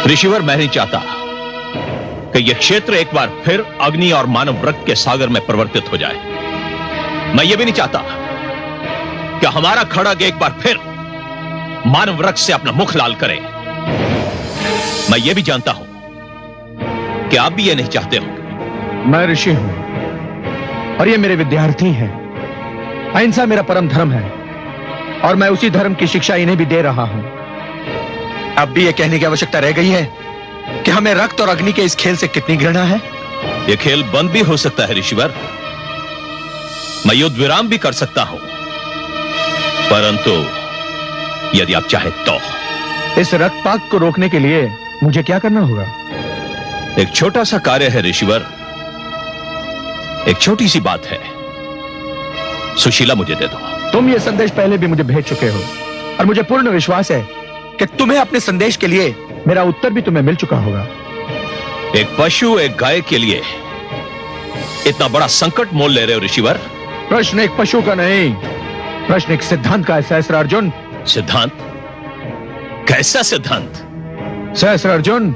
ऋषिवर, मैं नहीं चाहता कि यह क्षेत्र एक बार फिर अग्नि और मानव रक्त के सागर में परिवर्तित हो जाए। मैं यह भी नहीं चाहता कि हमारा खड़ग एक बार फिर मानव रक्त से अपना मुख लाल करे। मैं यह भी जानता हूं कि आप भी यह नहीं चाहते हो। मैं ऋषि हूं और ये मेरे विद्यार्थी हैं। अहिंसा मेरा परम धर्म है और मैं उसी धर्म की शिक्षा इन्हें भी दे रहा हूं। अब भी यह कहने की आवश्यकता रह गई है कि हमें रक्त और अग्नि के इस खेल से कितनी घृणा है। यह खेल बंद भी हो सकता है ऋषिवर। मैं युद्ध विराम भी कर सकता हूं, परंतु यदि आप चाहे तो। इस रक्तपात को रोकने के लिए मुझे क्या करना होगा? एक छोटा सा कार्य है ऋषिवर, एक छोटी सी बात है। सुशीला मुझे दे दो। तुम ये संदेश पहले भी मुझे भेज चुके हो और मुझे पूर्ण विश्वास है कि तुम्हें अपने संदेश के लिए मेरा उत्तर भी तुम्हें मिल चुका होगा। एक पशु एक गाय के लिए इतना बड़ा संकट मोल ले रहे हो ऋषिवर? प्रश्न एक पशु का नहीं, प्रश्न एक सिद्धांत का है सहस्त्रार्जुन। सिद्धांत? कैसा सिद्धांत? सहस्त्रार्जुन,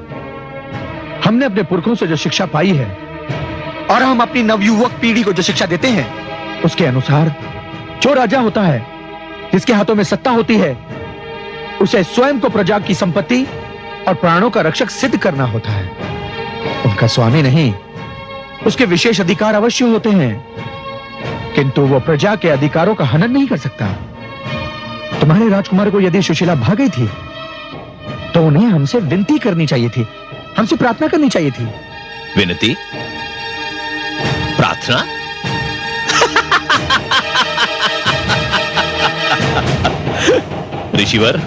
हमने अपने पुरखों से जो शिक्षा पाई है और हम अपनी नवयुवक पीढ़ी को जो शिक्षा देते हैं, उसके अनुसार जो राजा होता है, जिसके हाथों में सत्ता होती है, उसे स्वयं को प्रजा की संपत्ति और प्राणों का रक्षक सिद्ध करना होता है। उनका स्वामी नहीं, उसके विशेष अधिकार अवश्य होते हैं, किंतु वो प्रजा के अधिकारों का हनन नहीं कर सकता। तुम्हारे राजकुमार को यदि सुशीला भाग गई थी तो उन्हें हमसे विनती करनी चाहिए थी, हमसे प्रार्थना करनी चाहिए थी। विनती? प्रार्थना? ऋषिवर,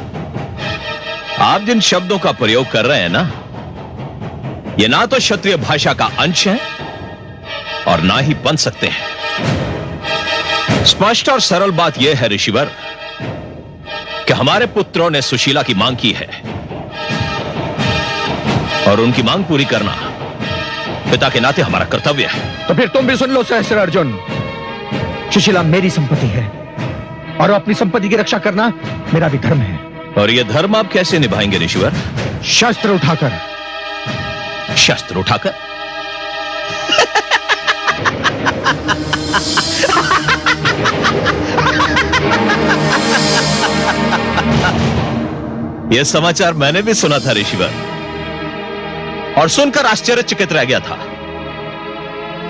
आप जिन शब्दों का प्रयोग कर रहे हैं ना, ये ना तो क्षत्रिय भाषा का अंश है और ना ही बन सकते हैं। स्पष्ट और सरल बात यह है ऋषिवर कि हमारे पुत्रों ने सुशीला की मांग की है और उनकी मांग पूरी करना पिता के नाते हमारा कर्तव्य है। तो फिर तुम भी सुन लो सहस्त्रार्जुन, सुशीला मेरी संपत्ति है और अपनी संपत्ति की रक्षा करना मेरा भी धर्म है। और यह धर्म आप कैसे निभाएंगे ऋषिवर? शस्त्र उठाकर। शस्त्र उठाकर? यह समाचार मैंने भी सुना था ऋषिवर, और सुनकर आश्चर्यचकित रह गया था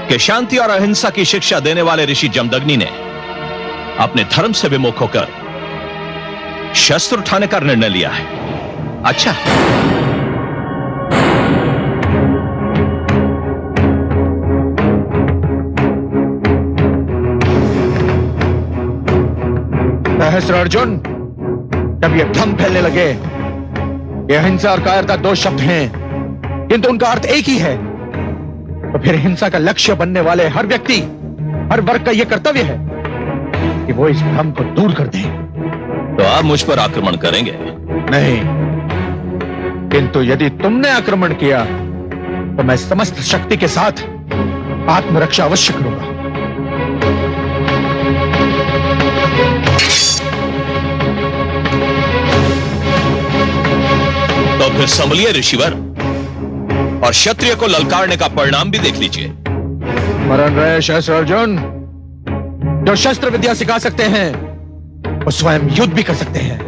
कि शांति और अहिंसा की शिक्षा देने वाले ऋषि जमदग्नि ने अपने धर्म से विमुख होकर शस्त्र उठाने का निर्णय लिया है। अच्छा, सहस्त्रार्जुन, जब ये भ्रम फैलने लगे ये अहिंसा और कायरता दो शब्द हैं, किंतु उनका अर्थ एक ही है, तो फिर हिंसा का लक्ष्य बनने वाले हर व्यक्ति, हर वर्ग का यह कर्तव्य है कि वो इस भ्रम को दूर कर दें। तो आप मुझ पर आक्रमण करेंगे? नहीं, किंतु यदि तुमने आक्रमण किया तो मैं समस्त शक्ति के साथ आत्मरक्षा अवश्य करूंगा। तो फिर संभलिए ऋषिवर, और क्षत्रिय को ललकारने का परिणाम भी देख लीजिए। स्मरण रहे सहस्त्रार्जुन, जो शस्त्र विद्या सिखा सकते हैं वो स्वयं युद्ध भी कर सकते हैं।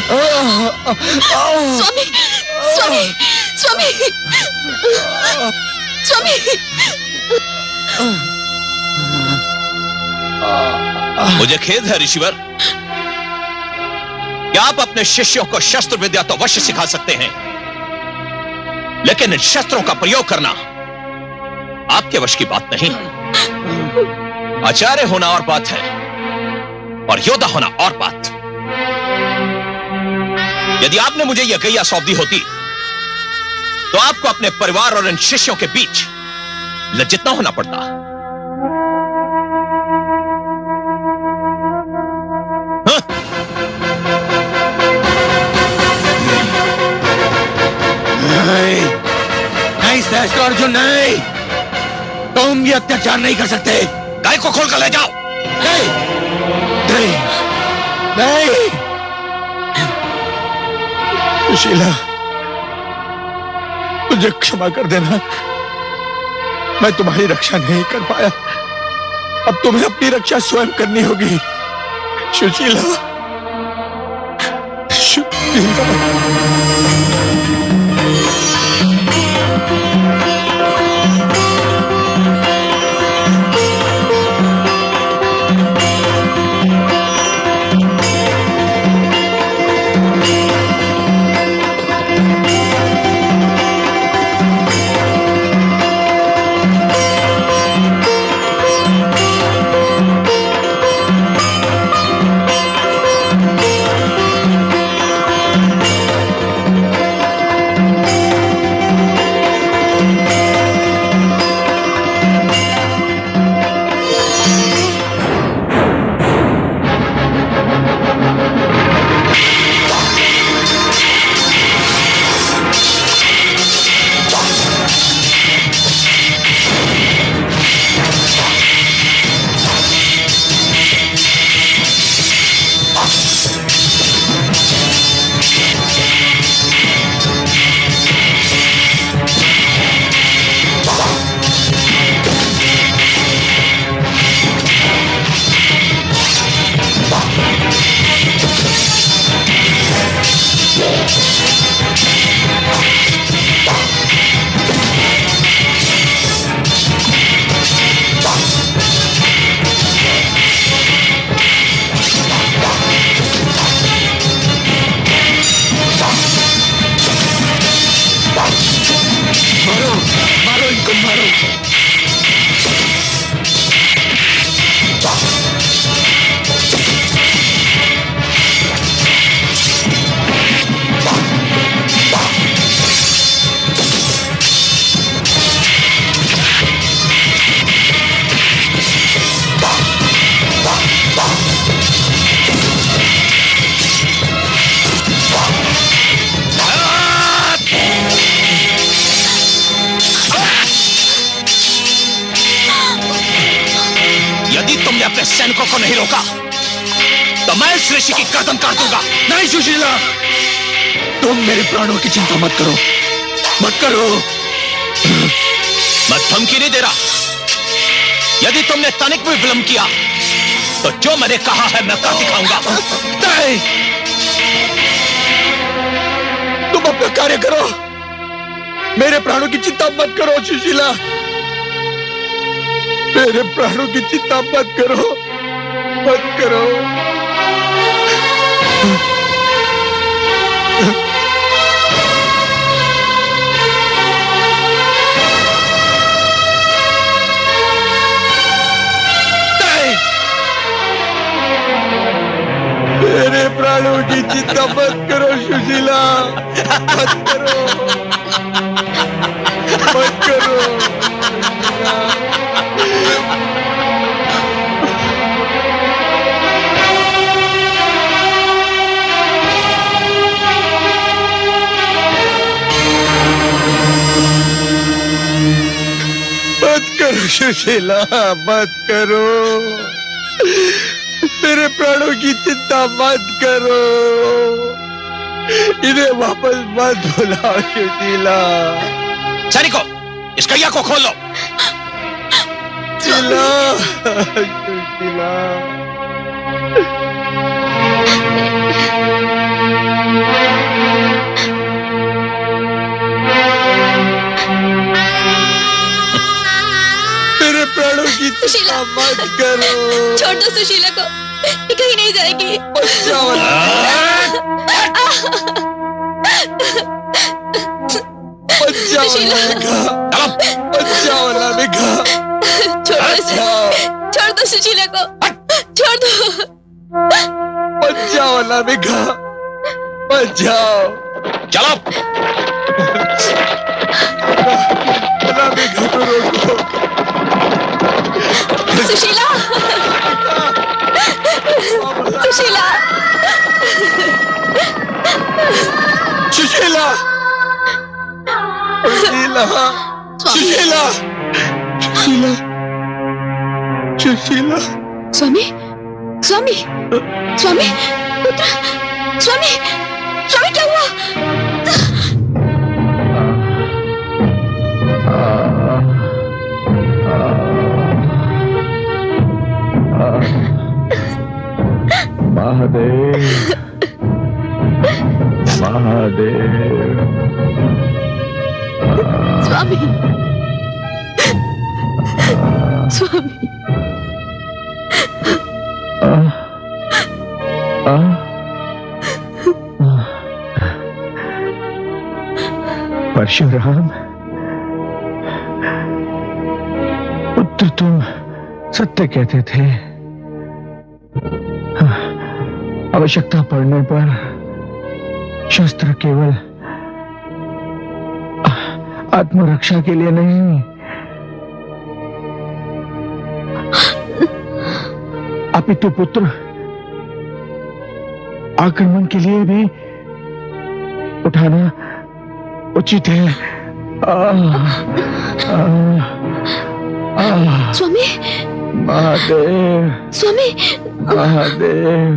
स्वामी स्वामी स्वामी स्वामी मुझे खेद है ऋषिवर कि आप अपने शिष्यों को शस्त्र विद्या तो अवश्य सिखा सकते हैं, लेकिन इन शस्त्रों का प्रयोग करना आपके वश की बात नहीं। आचार्य होना और बात है और योद्धा होना और बात। यदि आपने मुझे यह गैया सौंप दी होती तो आपको अपने परिवार और इन शिष्यों के बीच लज्जित न होना पड़ता। हाँ? नहीं सहस्त्र अर्जुन, नहीं, तुम ये अत्याचार नहीं कर सकते। गाय को खोल कर ले जाओ। नहीं नहीं नहीं सुशीला, मुझे क्षमा कर देना, मैं तुम्हारी रक्षा नहीं कर पाया। अब तुम्हें अपनी रक्षा स्वयं करनी होगी। सुशीला, सुशीला। अपने सैनिकों को नहीं रोका तो मैं इस ऋषि की गर्दन काट दूंगा। नहीं सुशीला, तुम मेरे प्राणों की चिंता मत करो, मत करो। मैं धमकी नहीं दे रहा। यदि तुमने तनिक भी विलंब किया तो जो मैंने कहा है मैं कर दिखाऊंगा। नहीं, तुम अपना कार्य करो, मेरे प्राणों की चिंता मत करो सुशीला, मेरे प्राणों की चिंता मत करो, मत करो। मेरे प्राणों की चिंता मत करो सुशीला, मत करो, मत करो। मत करो सुशीला, मत करो, मेरे प्राणों की चिंता मत करो, इन्हें वापस मत बुलाओ सुशीला। सैनिकों, इस कैया को खोल लो। सुशीला, सुशीला। मत करो। छोड़ दो सुशीला को, ये कहीं नहीं जाएगी। बचाओ सुशीला। बचाओ अनामिका। छोड़ दो इसे, छोड़ दो सुशीला को, छोड़ दो। बचाओ अनामिका, बचाओ। चलो अनामिका को रोको। सुशीला, सुशीला, सुशीला, सुशीला, सुशीला, सुशीला, सुशीला। स्वामी, स्वामी, स्वामी, पुत्र, स्वामी, स्वामी क्या हुआ? महादेव, महादेव। स्वामी, स्वामी, परशुराम, पुत्र तुम सत्य कहते थे। आवश्यकता पड़ने पर शस्त्र केवल आत्मरक्षा के लिए नहीं, अपितु पुत्र आक्रमण के लिए भी उठाना उचित है। स्वामी, महादेव, स्वामी, महादेव।